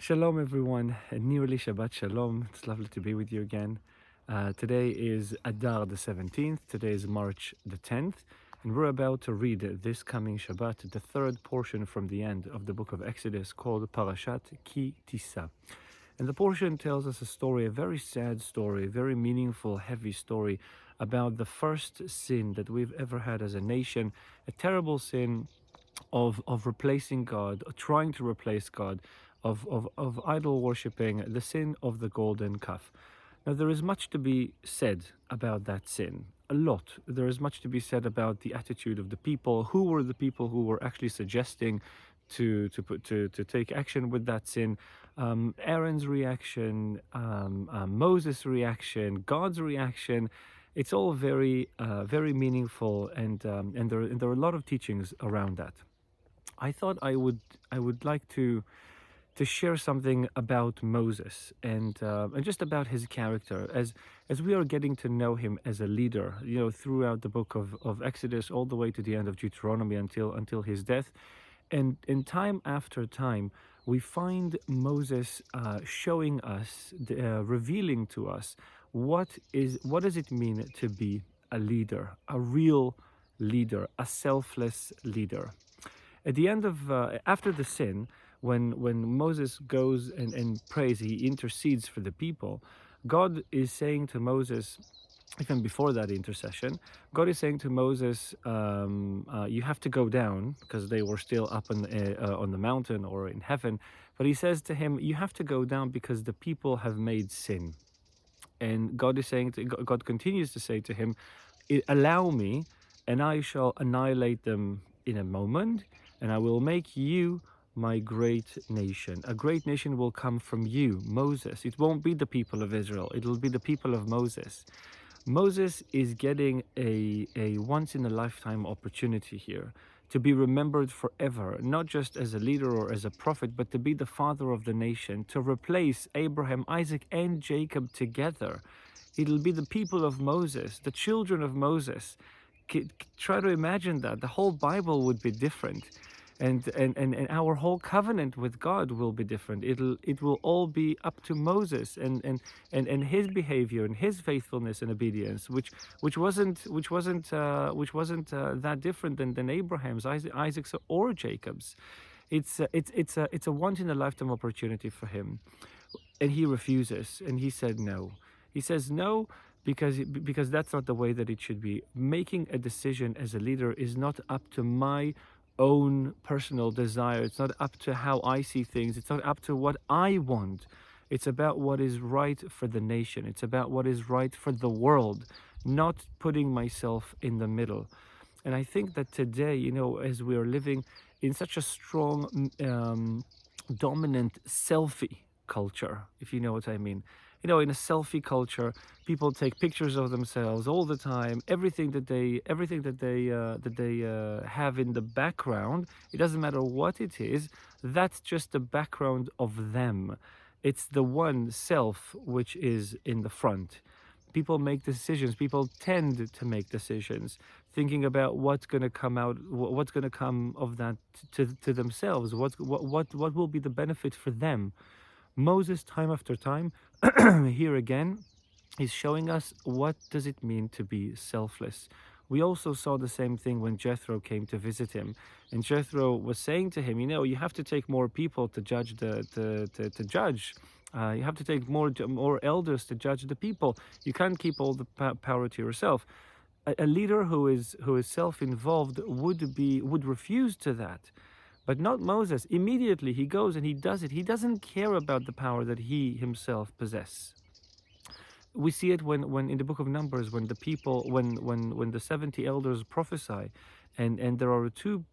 Shalom everyone, nearly Shabbat Shalom. It's lovely to be with you again. Today is Adar the 17th, today is March the 10th, and we're about to read this coming Shabbat, the third portion from the end of the book of Exodus called Parashat Ki Tisa. And the portion tells us a story, a very sad story, a very meaningful, heavy story about the first sin that we've ever had as a nation, a terrible sin of replacing God, trying to replace God, of idol worshipping, the sin of the golden calf. Now, there is much to be said about that sin. A lot. There is much to be said about the attitude of the people. Who were the people who were actually suggesting to take action with that sin? Aaron's reaction, Moses' reaction, God's reaction. It's all very meaningful, and there are a lot of teachings around that. I thought I would like to share something about Moses and just about his character as we are getting to know him as a leader, throughout the book of Exodus all the way to the end of Deuteronomy until his death, and in time after time we find Moses showing us, revealing to us what does it mean to be a leader, a real leader, a selfless leader. At the end of after the sin, when Moses goes and prays, he intercedes for the people. God is saying to Moses, even before that intercession, God is saying to Moses, you have to go down, because they were still up on the mountain or in heaven. But he says to him, you have to go down because the people have made sin. And God continues to say to him, allow me, and I shall annihilate them in a moment, and I will make you my great nation. A great nation will come from you, Moses. It won't be the people of Israel. It will be the people of Moses. Moses is getting a once-in-a-lifetime opportunity here to be remembered forever, not just as a leader or as a prophet, but to be the father of the nation, to replace Abraham, Isaac, and Jacob together. It'll be the people of Moses, the children of Moses. Try to imagine that. The whole Bible would be different. And our whole covenant with God will be different. It will all be up to Moses and his behavior and his faithfulness and obedience, which wasn't that different than Abraham's, Isaac's, or Jacob's. It's a once in a lifetime opportunity for him, and he refuses, and he said no. He says no because that's not the way that it should be. Making a decision as a leader is not up to my own personal desire. It's not up to how I see things. It's not up to what I want. It's about what is right for the nation. It's about what is right for the world, not putting myself in the middle. And I think that today, as we are living in such a strong, dominant selfie culture, if you know what I mean. In a selfie culture, people take pictures of themselves all the time. Everything that they have in the background, it doesn't matter what it is. That's just the background of them. It's the one self which is in the front. People make decisions. People tend to make decisions, thinking about what's going to come out, what's going to come of that to themselves. What will be the benefit for them? Moses, time after time, here again, is showing us what does it mean to be selfless. We also saw the same thing when Jethro came to visit him, and Jethro was saying to him, you have to take more people to judge to judge. You have to take more elders to judge the people. You can't keep all the power to yourself. A leader who is self-involved would refuse to that. But not Moses. Immediately he goes and he does it. He doesn't care about the power that he himself possesses. We see it when in the book of Numbers, when the people, when the 70 elders prophesy, and there are two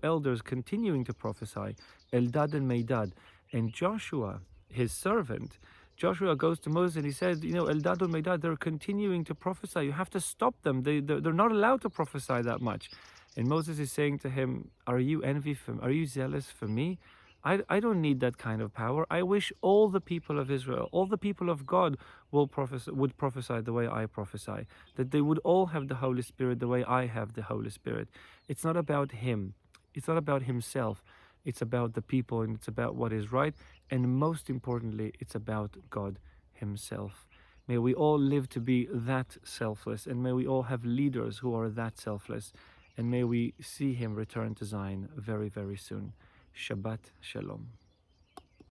elders continuing to prophesy, Eldad and Medad, and Joshua, his servant. Joshua goes to Moses and he said, Eldad and Medad, they're continuing to prophesy. You have to stop them. They're not allowed to prophesy that much. And Moses is saying to him, are you Are you zealous for me? I don't need that kind of power. I wish all the people of Israel, all the people of God would prophesy the way I prophesy, that they would all have the Holy Spirit the way I have the Holy Spirit. It's not about him. It's not about himself. it's about the people, and it's about what is right. And most importantly, it's about God Himself. May we all live to be that selfless, and may we all have leaders who are that selfless, and may we see Him return to Zion very, very soon. Shabbat Shalom.